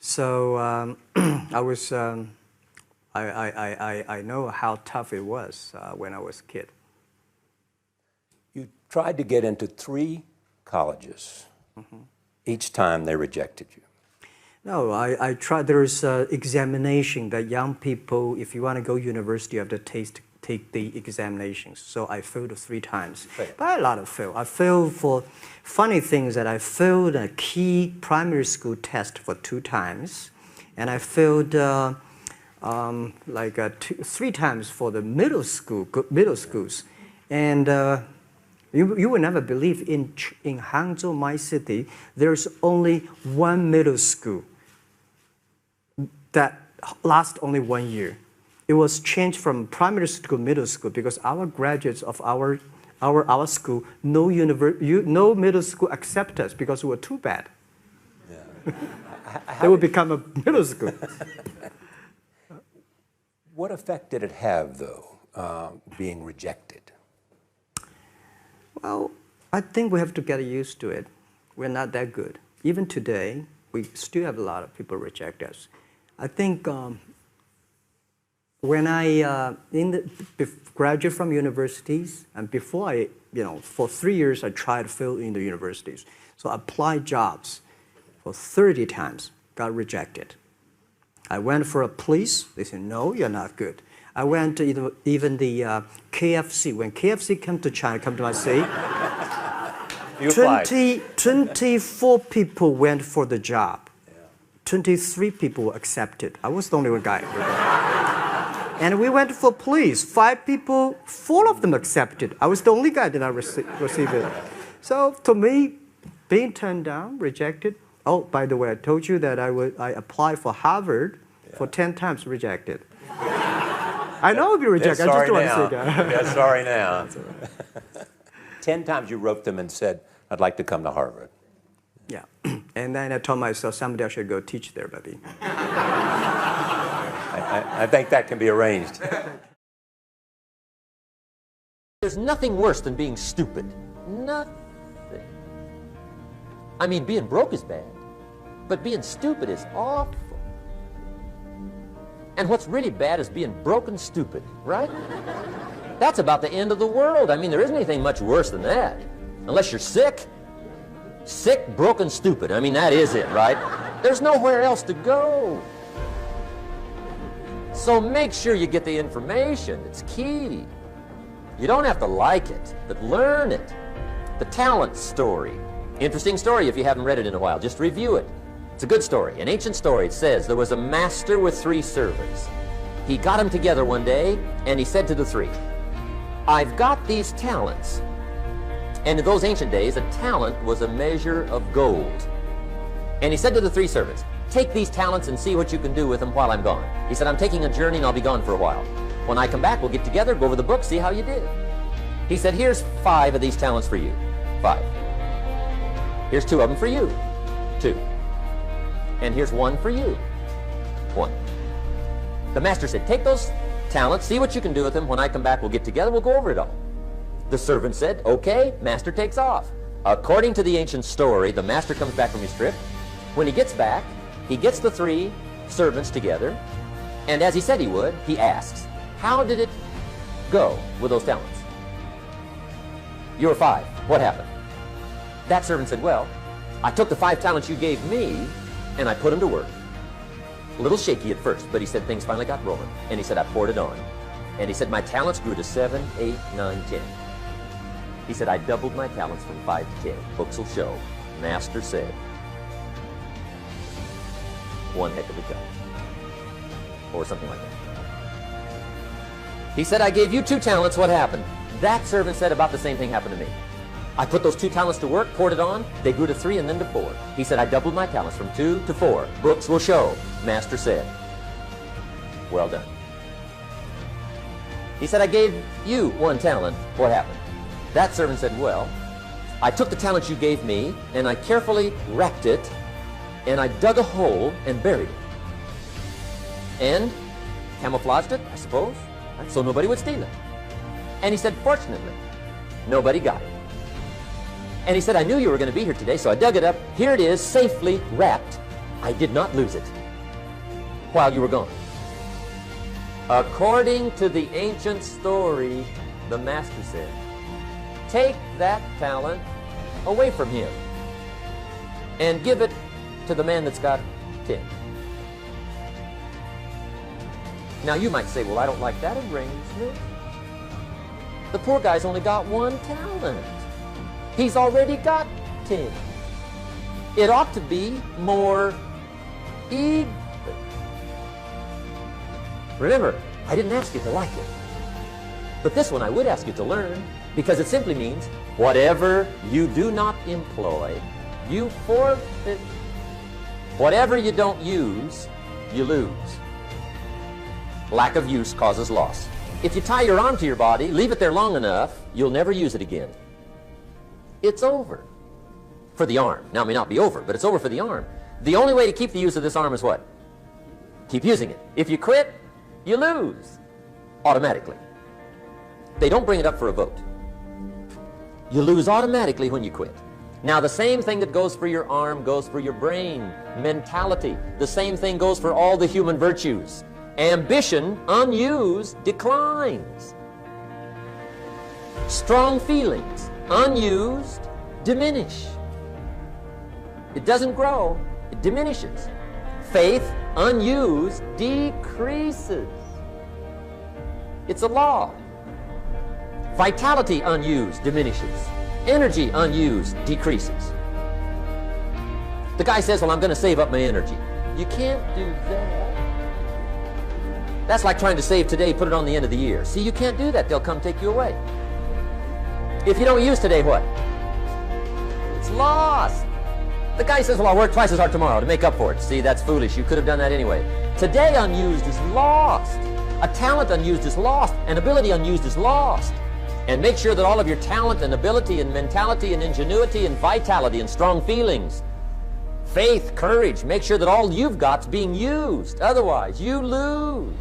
So I was, I know how tough it was when I was a kid. You tried to get into 3 colleges. Each time they rejected you. No, I tried. There's examination that young people, if you want to go university, you have to take the examinations. So I failed 3 times. But a lot of fail. I failed for funny things that I failed a key primary school test for 2 times. And I failed 3 times for the middle schools. And you will never believe in Hangzhou, my city, there's only 1 middle school that lasts only 1 year. It was changed from primary school to middle school because our graduates of our school, no middle school accept us because we were too bad. Yeah. They would become a middle school. What effect did it have, though, being rejected? Well, I think we have to get used to it. We're not that good. Even today, we still have a lot of people reject us. I think when I graduate from universities, and before I, for 3 years, I tried to fill in the universities. So I applied jobs for 30 times, got rejected. I went for a police, they said, no, you're not good. I went to even the KFC. When KFC came to China, come to my city, 24 people went for the job. 23 people were accepted. I was the only one guy. And we went for police. 5 people, 4 of them accepted. I was the only guy that I received it. So to me, being turned down, rejected. Oh, by the way, I told you that I applied for Harvard for 10 times, rejected. I know I'll be rejected. I just don't want to say that. Yeah, sorry now. 10 times you wrote them and said, I'd like to come to Harvard. Yeah. And then I told myself, someday I should go teach there, buddy. I think that can be arranged. There's nothing worse than being stupid. Nothing. I mean, being broke is bad, but being stupid is awful. And what's really bad is being broke and stupid, right? That's about the end of the world. I mean, there isn't anything much worse than that. Unless you're sick. Sick, broken, stupid. I mean, that is it, right? There's nowhere else to go. So make sure you get the information. It's key. You don't have to like it, but learn it. The talent story. Interesting story if you haven't read it in a while. Just review it. It's a good story. An ancient story. It says there was a master with 3 servants. He got them together one day, and he said to the 3, I've got these talents. And in those ancient days, a talent was a measure of gold. And he said to the 3 servants, take these talents and see what you can do with them while I'm gone. He said, I'm taking a journey and I'll be gone for a while. When I come back, we'll get together, go over the book, see how you did. He said, here's 5 of these talents for you. 5. Here's 2 of them for you. 2. And here's 1 for you. 1. The master said, take those talents, see what you can do with them. When I come back, we'll get together, we'll go over it all. The servant said, okay, master takes off. According to the ancient story, the master comes back from his trip. When he gets back, he gets the 3 servants together, and as he said he would, he asks, how did it go with those talents? You were 5. What happened? That servant said, well, I took the 5 talents you gave me, and I put them to work. A little shaky at first, but he said things finally got rolling. And he said, I poured it on. And he said, my talents grew to 7, 8, 9, 10. He said, I doubled my talents from 5 to 10. Books will show. Master said, one heck of a job. Or something like that. He said, I gave you 2 talents. What happened? That servant said about the same thing happened to me. I put those 2 talents to work, poured it on, they grew to 3 and then to 4. He said, I doubled my talents from 2 to 4. Books will show. Master said, well done. He said, I gave you 1 talent. What happened? That servant said, well, I took the talent you gave me, and I carefully wrapped it, and I dug a hole and buried it. And camouflaged it, I suppose, so nobody would steal it. And he said, fortunately, nobody got it. And he said, I knew you were going to be here today, so I dug it up. Here it is, safely wrapped. I did not lose it while you were gone. According to the ancient story, the master said, take that talent away from him and give it to the man that's got 10. Now you might say, well, I don't like that arrangement. The poor guy's only got 1 talent. He's already got 10. It ought to be more even. Remember, I didn't ask you to like it. But this one I would ask you to learn, because it simply means whatever you do not employ, you forfeit. Whatever you don't use, you lose. Lack of use causes loss. If you tie your arm to your body, leave it there long enough, you'll never use it again. It's over for the arm. Now, it may not be over, but it's over for the arm. The only way to keep the use of this arm is what? Keep using it. If you quit, you lose automatically. They don't bring it up for a vote. You lose automatically when you quit. Now, the same thing that goes for your arm goes for your brain, mentality. The same thing goes for all the human virtues. Ambition, unused, declines. Strong feelings, unused, diminish. It doesn't grow, it diminishes. Faith, unused, decreases. It's a law. Vitality, unused, diminishes. Energy, unused, decreases. The guy says, well, I'm going to save up my energy. You can't do that. That's like trying to save today, put it on the end of the year. See, you can't do that. They'll come take you away. If you don't use today, what? It's lost. The guy says, well, I'll work twice as hard tomorrow to make up for it. See, that's foolish. You could have done that anyway. Today unused is lost. A talent unused is lost. An ability unused is lost. And make sure that all of your talent and ability and mentality and ingenuity and vitality and strong feelings, faith, courage, make sure that all you've got's being used. Otherwise, you lose.